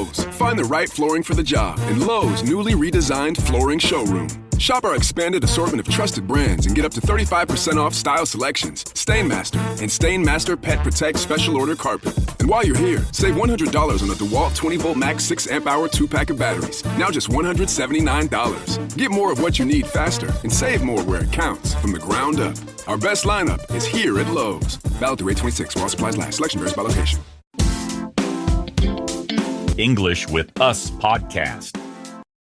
Lowe's. Find the right flooring for the job in Lowe's newly redesigned flooring showroom. Shop our expanded assortment of trusted brands and get up to 35% off style selections, Stainmaster, and Stainmaster Pet Protect Special Order Carpet. And while you're here, save $100 on a DeWalt 20-volt max 6-amp-hour 2-pack of batteries. Now just $179. Get more of what you need faster and save more where it counts from the ground up. Our best lineup is here at Lowe's. Valid through 8/26 while supplies last. Selection varies by location. English with Us podcast.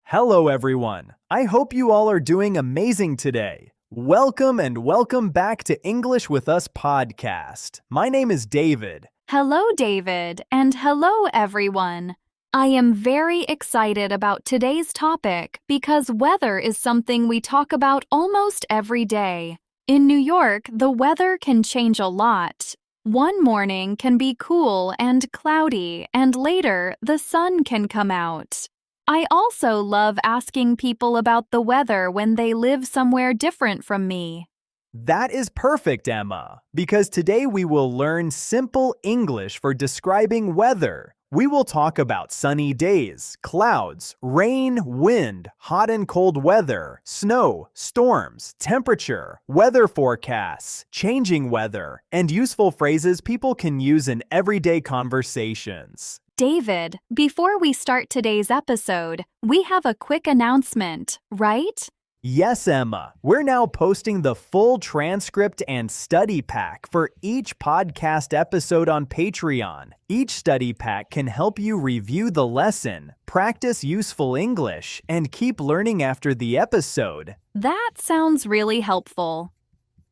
Hello, everyone. I hope you all are doing amazing today. Welcome and welcome back to English with Us podcast. My name is David. Hello, David, and hello, everyone. I am very excited about today's topic because weather is something we talk about almost every day. In New York, the weather can change a lot. One morning can be cool and cloudy, and later the sun can come out. I also love asking people about the weather when they live somewhere different from me. That is perfect, Emma, because today we will learn simple English for describing weather. We will talk about sunny days, clouds, rain, wind, hot and cold weather, snow, storms, temperature, weather forecasts, changing weather, and useful phrases people can use in everyday conversations. David, before we start today's episode, we have a quick announcement, right? Yes, Emma. We're now posting the full transcript and study pack for each podcast episode on Patreon. Each study pack can help you review the lesson, practice useful English, and keep learning after the episode. That sounds really helpful.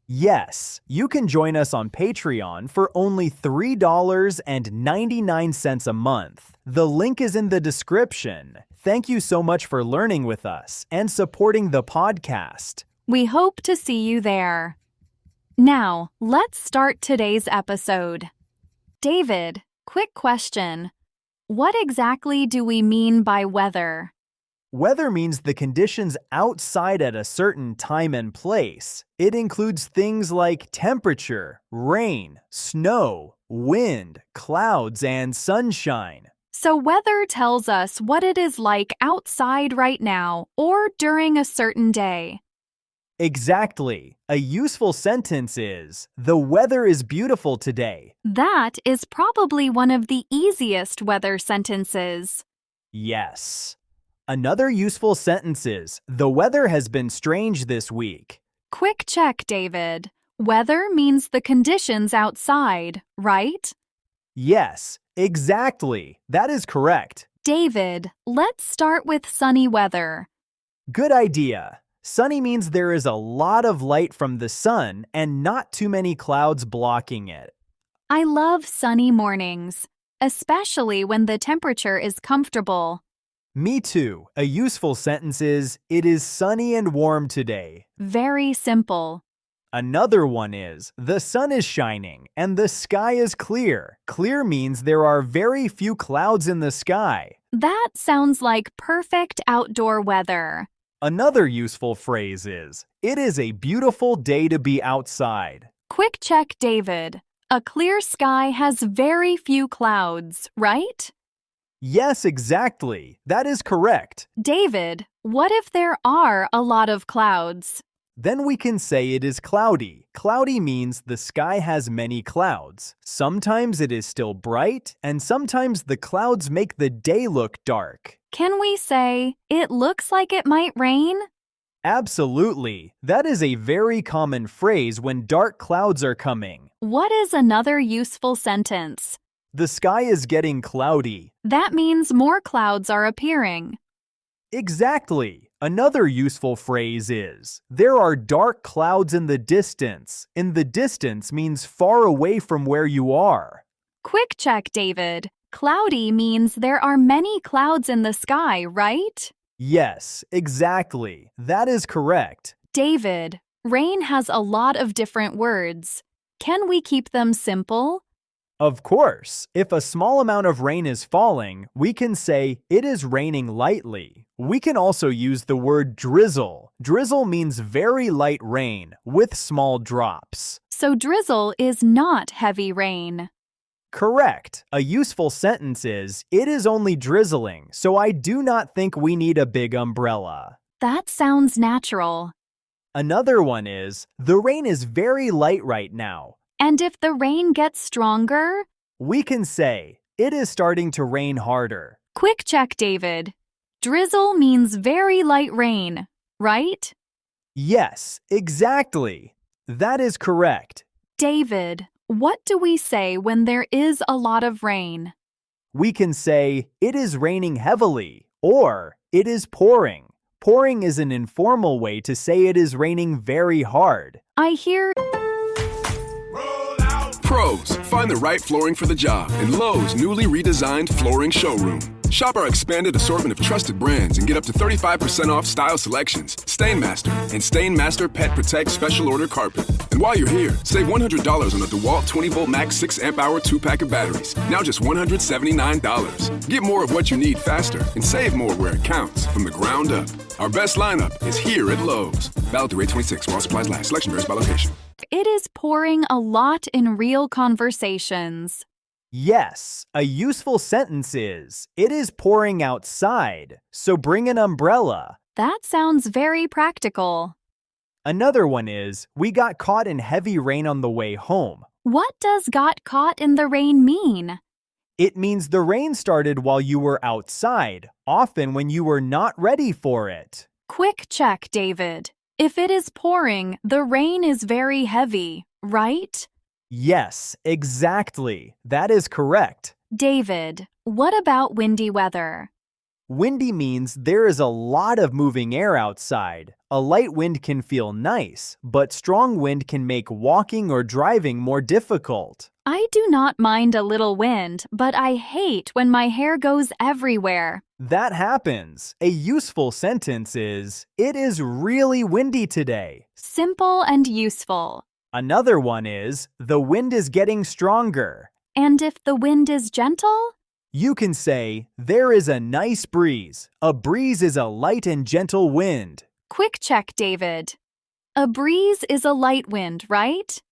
Yes, you can join us on Patreon for only $3.99 a month. The link is in the description. Thank you so much for learning with us and supporting the podcast. We hope to see you there. Now, let's start today's episode. David, quick question. What exactly do we mean by weather? Weather means the conditions outside at a certain time and place. It includes things like temperature, rain, snow, wind, clouds, and sunshine. So weather tells us what it is like outside right now or during a certain day. Exactly. A useful sentence is, "The weather is beautiful today." That is probably one of the easiest weather sentences. Yes. Another useful sentence is, "The weather has been strange this week." Quick check, David. Weather means the conditions outside, right? Yes, exactly. That is correct. David, let's start with sunny weather. Good idea. Sunny means there is a lot of light from the sun and not too many clouds blocking it. I love sunny mornings, especially when the temperature is comfortable. Me too. A useful sentence is, "It is sunny and warm today." Very simple. Another one is, "The sun is shining and the sky is clear." Clear means there are very few clouds in the sky. That sounds like perfect outdoor weather. Another useful phrase is, "It is a beautiful day to be outside." Quick check, David. A clear sky has very few clouds, right? Yes, exactly. That is correct. David, what if there are a lot of clouds? Then we can say it is cloudy. Cloudy means the sky has many clouds. Sometimes it is still bright, and sometimes the clouds make the day look dark. Can we say, it looks like it might rain? Absolutely. That is a very common phrase when dark clouds are coming. What is another useful sentence? The sky is getting cloudy. That means more clouds are appearing. Exactly. Another useful phrase is, "There are dark clouds in the distance." In the distance means far away from where you are. Quick check, David. Cloudy means there are many clouds in the sky, right? Yes, exactly. That is correct. David, rain has a lot of different words. Can we keep them simple? Of course, if a small amount of rain is falling, we can say, "It is raining lightly." We can also use the word drizzle. Drizzle means very light rain with small drops. So drizzle is not heavy rain. Correct. A useful sentence is, it is only drizzling, so I do not think we need a big umbrella. That sounds natural. Another one is, the rain is very light right now. And if the rain gets stronger? We can say, it is starting to rain harder. Quick check, David. Drizzle means very light rain, right? Yes, exactly. That is correct. David, what do we say when there is a lot of rain? We can say, it is raining heavily, or it is pouring. Pouring is an informal way to say it is raining very hard. I hear. Pros, find the right flooring for the job in Lowe's newly redesigned flooring showroom. Shop our expanded assortment of trusted brands and get up to 35% off style selections, StainMaster, and StainMaster Pet Protect Special Order Carpet. And while you're here, save $100 on a DeWalt 20-volt max 6-amp-hour 2-pack of batteries. Now just $179. Get more of what you need faster and save more where it counts from the ground up. Our best lineup is here at Lowe's. Valid through 8/26 while supplies last. Selection varies by location. It is pouring a lot in real conversations. Yes, a useful sentence is, it is pouring outside, so bring an umbrella. That sounds very practical. Another one is, we got caught in heavy rain on the way home. What does got caught in the rain mean? It means the rain started while you were outside, often when you were not ready for it. Quick check, David. If it is pouring, the rain is very heavy, right? Yes, exactly. That is correct. David, what about windy weather? Windy means there is a lot of moving air outside. A light wind can feel nice, but strong wind can make walking or driving more difficult. I do not mind a little wind, but I hate when my hair goes everywhere. That happens. A useful sentence is, it is really windy today. Simple and useful. Another one is, the wind is getting stronger. And if the wind is gentle? You can say, there is a nice breeze. A breeze is a light and gentle wind. Quick check, David. A breeze is a light wind, right?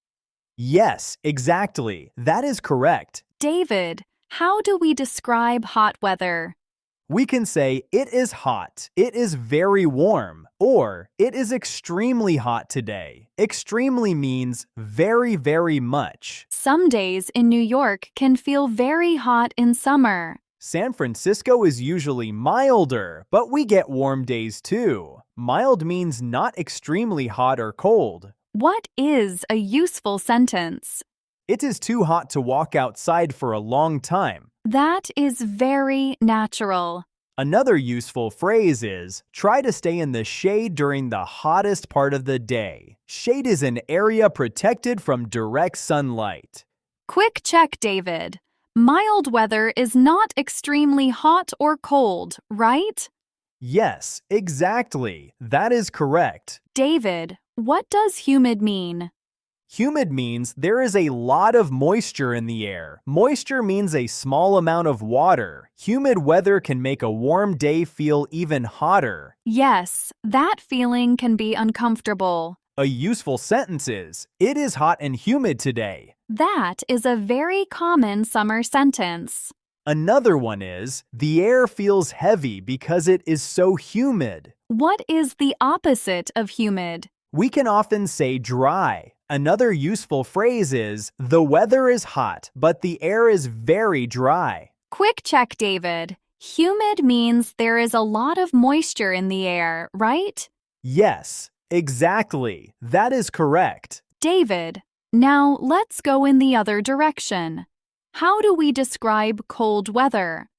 Yes, exactly. That is correct. David, how do we describe hot weather? We can say, it is hot, it is very warm, or it is extremely hot today. Extremely means very, very much. Some days in New York can feel very hot in summer. San Francisco is usually milder, but we get warm days too. Mild means not extremely hot or cold. What is a useful sentence? It is too hot to walk outside for a long time. That is very natural. Another useful phrase is, try to stay in the shade during the hottest part of the day. Shade is an area protected from direct sunlight. Quick check, David. Mild weather is not extremely hot or cold, right? Yes, exactly. That is correct. David, what does humid mean? Humid means there is a lot of moisture in the air. Moisture means a small amount of water. Humid weather can make a warm day feel even hotter. Yes, that feeling can be uncomfortable. A useful sentence is, it is hot and humid today. That is a very common summer sentence. Another one is, the air feels heavy because it is so humid. What is the opposite of humid? We can often say dry. Another useful phrase is, the weather is hot, but the air is very dry. Quick check, David. Humid means there is a lot of moisture in the air, right? Yes, exactly. That is correct. David, now let's go in the other direction. How do we describe cold weather?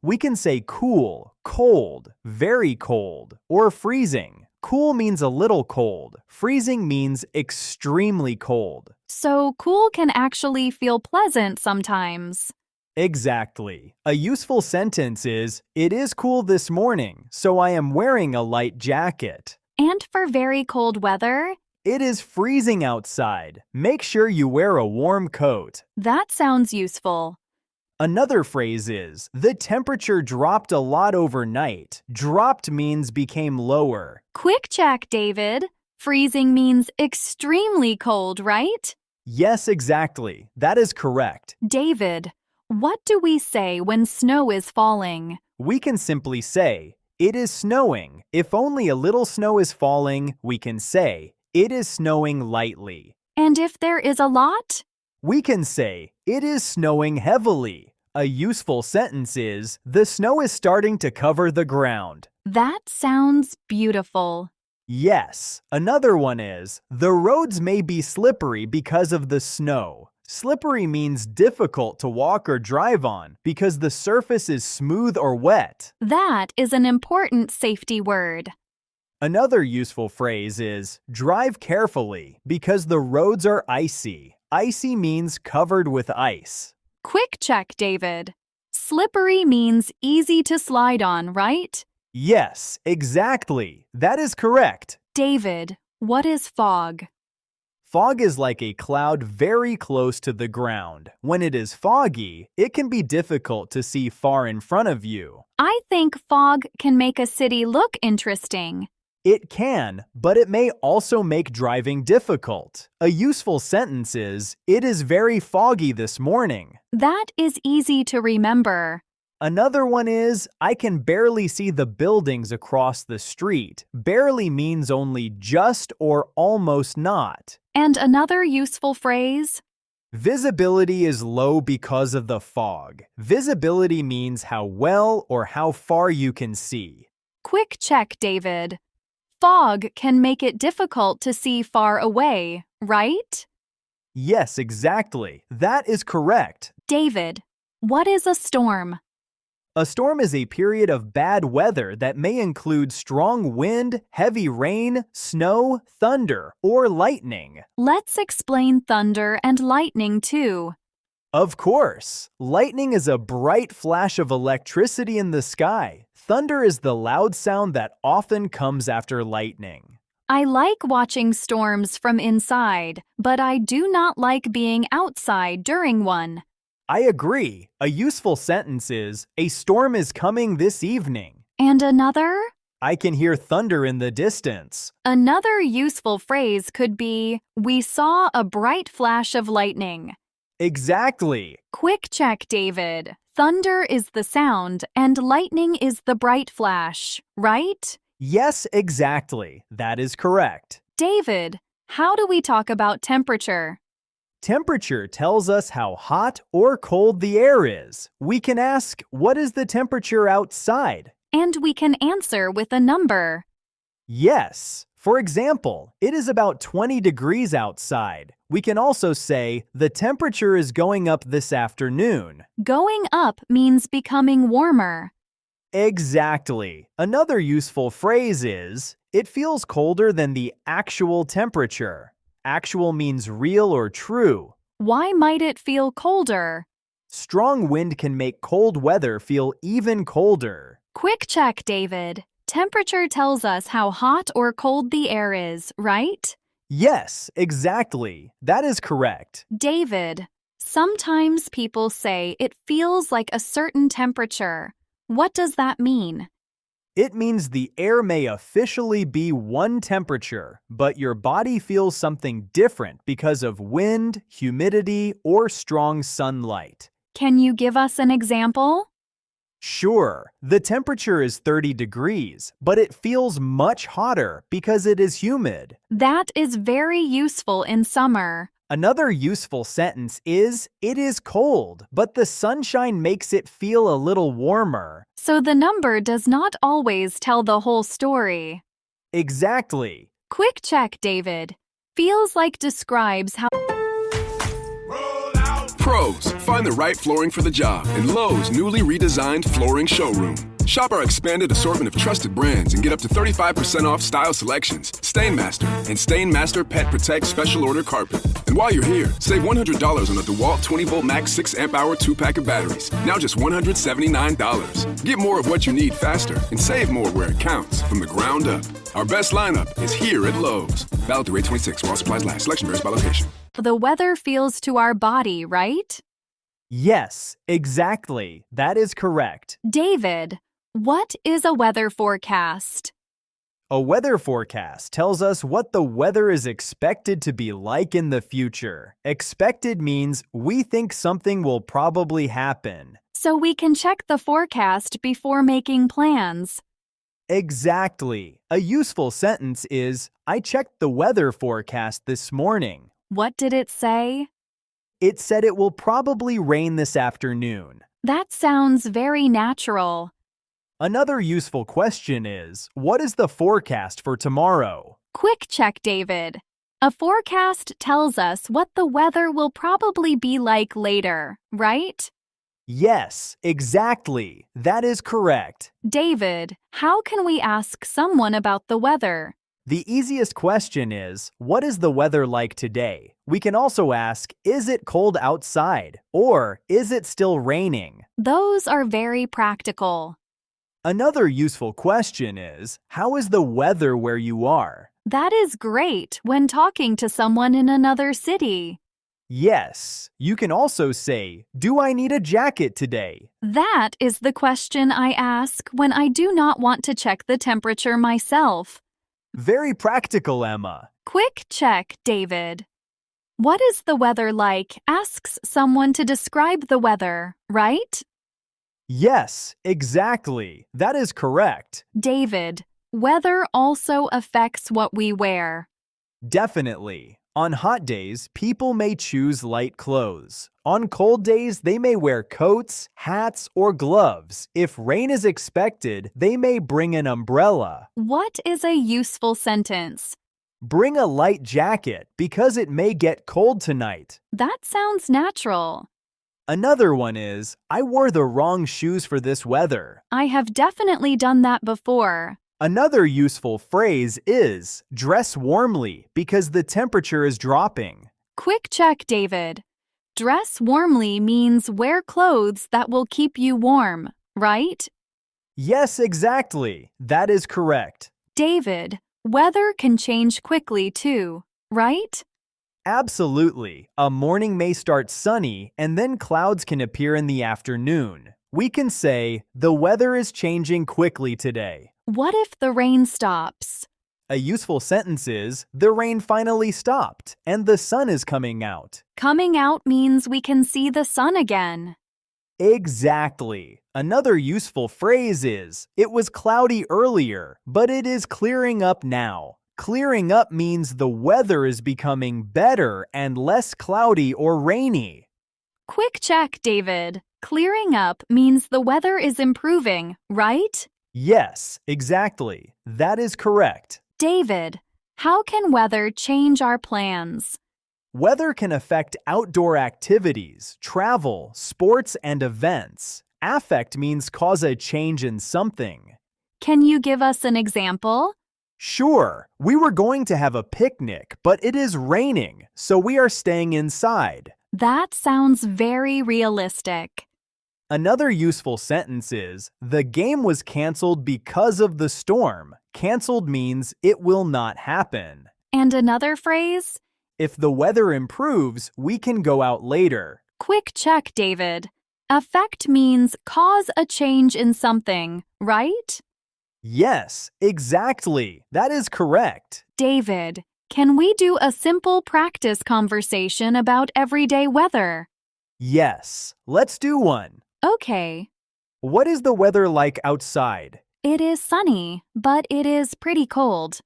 We can say cool, cold, very cold, or freezing. Cool means a little cold. Freezing means extremely cold. So cool can actually feel pleasant sometimes. Exactly. A useful sentence is, it is cool this morning, so I am wearing a light jacket. And for very cold weather? It is freezing outside. Make sure you wear a warm coat. That sounds useful. Another phrase is, the temperature dropped a lot overnight. Dropped means became lower. Quick check, David. Freezing means extremely cold, right? Yes, exactly. That is correct. David, what do we say when snow is falling? We can simply say, it is snowing. If only a little snow is falling, we can say, it is snowing lightly. And if there is a lot? We can say, it is snowing heavily. A useful sentence is, the snow is starting to cover the ground. That sounds beautiful. Yes. Another one is, the roads may be slippery because of the snow. Slippery means difficult to walk or drive on because the surface is smooth or wet. That is an important safety word. Another useful phrase is, drive carefully because the roads are icy. Icy means covered with ice. Quick check, David. Slippery means easy to slide on, right? Yes, exactly. That is correct. David, what is fog? Fog is like a cloud very close to the ground. When it is foggy, it can be difficult to see far in front of you. I think fog can make a city look interesting. It can, but it may also make driving difficult. A useful sentence is, it is very foggy this morning. That is easy to remember. Another one is, I can barely see the buildings across the street. Barely means only just or almost not. And another useful phrase? Visibility is low because of the fog. Visibility means how well or how far you can see. Quick check, David. Fog can make it difficult to see far away, right? Yes, exactly. That is correct. David, what is a storm? A storm is a period of bad weather that may include strong wind, heavy rain, snow, thunder, or lightning. Let's explain thunder and lightning too. Of course. Lightning is a bright flash of electricity in the sky. Thunder is the loud sound that often comes after lightning. I like watching storms from inside, but I do not like being outside during one. I agree. A useful sentence is, a storm is coming this evening. And another? I can hear thunder in the distance. Another useful phrase could be, we saw a bright flash of lightning. Exactly. Quick check, David. Thunder is the sound and lightning is the bright flash, right? Yes, exactly. That is correct. David, how do we talk about temperature? Temperature tells us how hot or cold the air is. We can ask, what is the temperature outside? And we can answer with a number. Yes. For example, it is about 20 degrees outside. We can also say, the temperature is going up this afternoon. Going up means becoming warmer. Exactly. Another useful phrase is, it feels colder than the actual temperature. Actual means real or true. Why might it feel colder? Strong wind can make cold weather feel even colder. Quick check, David. Temperature tells us how hot or cold the air is, right? Yes, exactly. That is correct. David, sometimes people say it feels like a certain temperature. What does that mean? It means the air may officially be one temperature, but your body feels something different because of wind, humidity, or strong sunlight. Can you give us an example? Sure, the temperature is 30 degrees, but it feels much hotter because it is humid. That is very useful in summer. Another useful sentence is, it is cold, but the sunshine makes it feel a little warmer. So the number does not always tell the whole story. Exactly. Quick check, David. Feels like describes how... Pros, find the right flooring for the job in Lowe's newly redesigned flooring showroom. Shop our expanded assortment of trusted brands and get up to 35% off style selections, Stainmaster, and Stainmaster Pet Protect Special Order Carpet. And while you're here, save $100 on a DeWalt 20-volt max 6-amp-hour 2-pack of batteries, now just $179. Get more of what you need faster and save more where it counts, from the ground up. Our best lineup is here at Lowe's. Valid through 8/26 while supplies last. Selection varies by location. The weather feels to our body, right? Yes, exactly. That is correct. David, what is a weather forecast? A weather forecast tells us what the weather is expected to be like in the future. Expected means we think something will probably happen. So we can check the forecast before making plans. Exactly. A useful sentence is, I checked the weather forecast this morning. What did it say? It said it will probably rain this afternoon. That sounds very natural. Another useful question is, what is the forecast for tomorrow? Quick check, David. A forecast tells us what the weather will probably be like later, right? Yes, exactly. That is correct. David, how can we ask someone about the weather? The easiest question is, what is the weather like today? We can also ask, is it cold outside? Or, is it still raining? Those are very practical. Another useful question is, how is the weather where you are? That is great when talking to someone in another city. Yes, you can also say, do I need a jacket today? That is the question I ask when I do not want to check the temperature myself. Very practical, Emma. Quick check, David. What is the weather like? Asks someone to describe the weather, right? Yes, exactly. That is correct. David, weather also affects what we wear. Definitely. On hot days, people may choose light clothes. On cold days, they may wear coats, hats, or gloves. If rain is expected, they may bring an umbrella. What is a useful sentence? Bring a light jacket because it may get cold tonight. That sounds natural. Another one is, I wore the wrong shoes for this weather. I have definitely done that before. Another useful phrase is, dress warmly because the temperature is dropping. Quick check, David. Dress warmly means wear clothes that will keep you warm, right? Yes, exactly. That is correct. David, weather can change quickly too, right? Absolutely. A morning may start sunny and then clouds can appear in the afternoon. We can say, the weather is changing quickly today. What if the rain stops? A useful sentence is, the rain finally stopped and the sun is coming out. Coming out means we can see the sun again. Exactly. Another useful phrase is, it was cloudy earlier, but it is clearing up now. Clearing up means the weather is becoming better and less cloudy or rainy. Quick check, David. Clearing up means the weather is improving, right? Yes, exactly. That is correct. David, how can weather change our plans? Weather can affect outdoor activities, travel, sports, and events. Affect means cause a change in something. Can you give us an example? Sure, we were going to have a picnic, but it is raining, so we are staying inside. That sounds very realistic. Another useful sentence is, the game was canceled because of the storm. Canceled means it will not happen. And another phrase? If the weather improves, we can go out later. Quick check, David. Affect means cause a change in something, right? Yes, exactly. That is correct. David, can we do a simple practice conversation about everyday weather? Yes, let's do one. Okay. What is the weather like outside? It is sunny, but it is pretty cold.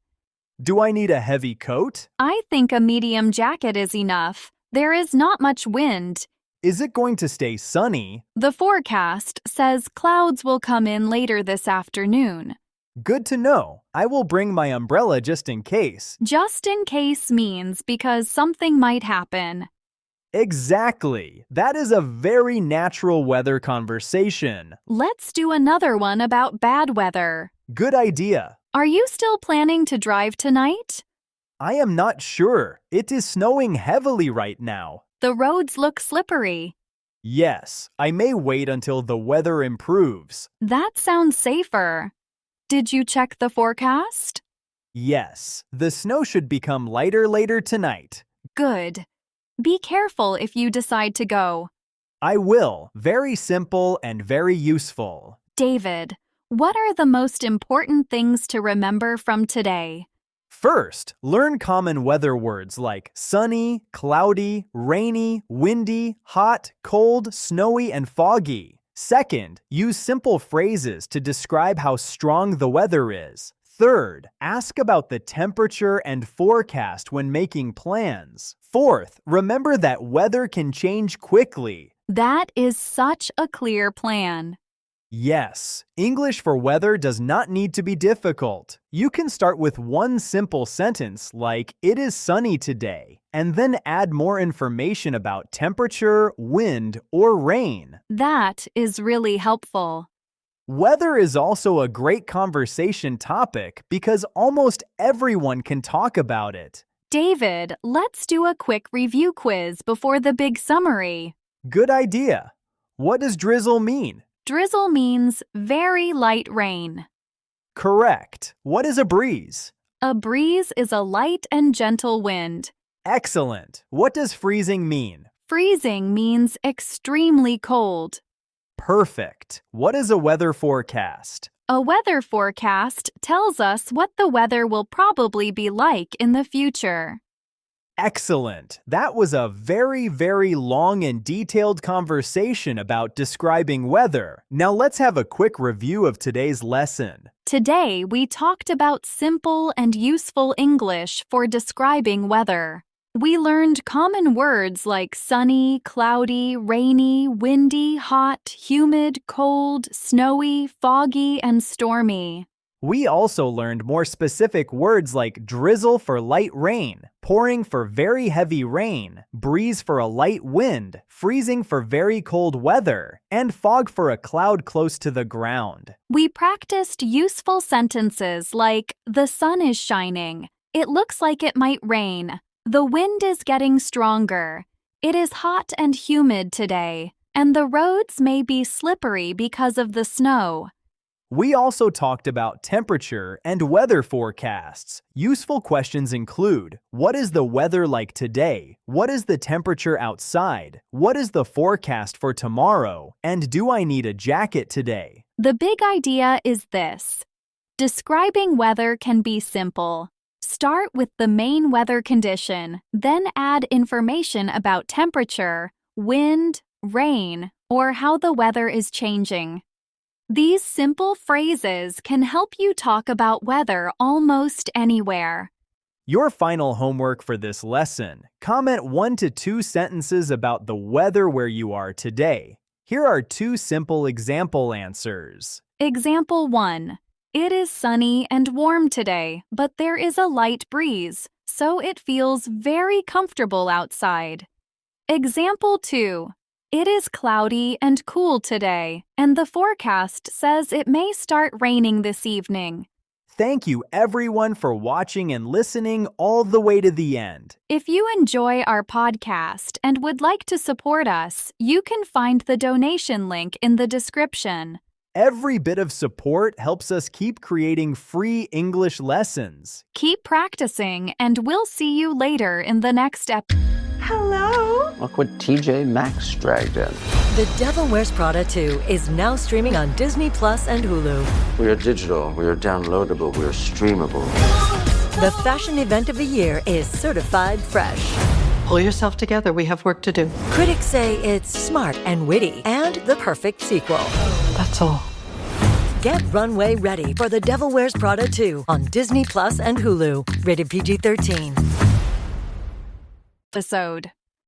Do I need a heavy coat? I think a medium jacket is enough. There is not much wind. Is it going to stay sunny? The forecast says clouds will come in later this afternoon. Good to know. I will bring my umbrella just in case. Just in case means because something might happen. Exactly. That is a very natural weather conversation. Let's do another one about bad weather. Good idea. Are you still planning to drive tonight? I am not sure. It is snowing heavily right now. The roads look slippery. Yes, I may wait until the weather improves. That sounds safer. Did you check the forecast? Yes, the snow should become lighter later tonight. Good. Be careful if you decide to go. I will. Very simple and very useful. David, What are the most important things to remember from today? First, learn common weather words like sunny, cloudy, rainy, windy, hot, cold, snowy, and foggy. Second, use simple phrases to describe how strong the weather is. Third, ask about the temperature and forecast when making plans. Fourth, remember that weather can change quickly. That is such a clear plan. Yes, English for weather does not need to be difficult. You can start with one simple sentence like, "It is sunny today," and then add more information about temperature, wind, or rain. That is really helpful. Weather is also a great conversation topic because almost everyone can talk about it. David, let's do a quick review quiz before the big summary. Good idea. What does drizzle mean? Drizzle means very light rain. Correct. What is a breeze? A breeze is a light and gentle wind. Excellent. What does freezing mean? Freezing means extremely cold. Perfect. What is a weather forecast? A weather forecast tells us what the weather will probably be like in the future. Excellent. That was a very long and detailed conversation about describing weather. Now let's have a quick review of today's lesson. Today, we talked about simple and useful English for describing weather. We learned common words like sunny, cloudy, rainy, windy, hot, humid, cold, snowy, foggy, and stormy. We also learned more specific words like drizzle for light rain, pouring for very heavy rain, breeze for a light wind, freezing for very cold weather, and fog for a cloud close to the ground. We practiced useful sentences like, the sun is shining. It looks like it might rain. The wind is getting stronger. It is hot and humid today, and the roads may be slippery because of the snow. We also talked about temperature and weather forecasts. Useful questions include, what is the weather like today? What is the temperature outside? What is the forecast for tomorrow? And do I need a jacket today? The big idea is this. Describing weather can be simple. Start with the main weather condition, then add information about temperature, wind, rain, or how the weather is changing. These simple phrases can help you talk about weather almost anywhere. Your final homework for this lesson. Comment 1 to 2 sentences about the weather where you are today. Here are 2 simple example answers. Example 1. It is sunny and warm today, but there is a light breeze, so it feels very comfortable outside. Example 2. It is cloudy and cool today, and the forecast says it may start raining this evening. Thank you everyone for watching and listening all the way to the end. If you enjoy our podcast and would like to support us, you can find the donation link in the description. Every bit of support helps us keep creating free English lessons. Keep practicing, and we'll see you later in the next episode. Hello? Look what TJ Maxx dragged in. The Devil Wears Prada 2 is now streaming on Disney Plus and Hulu. We are digital, we are downloadable, we are streamable. The fashion event of the year is certified fresh. Pull yourself together, we have work to do. Critics say it's smart and witty and the perfect sequel. That's all. Get runway ready for The Devil Wears Prada 2 on Disney Plus and Hulu. Rated PG-13. Episode.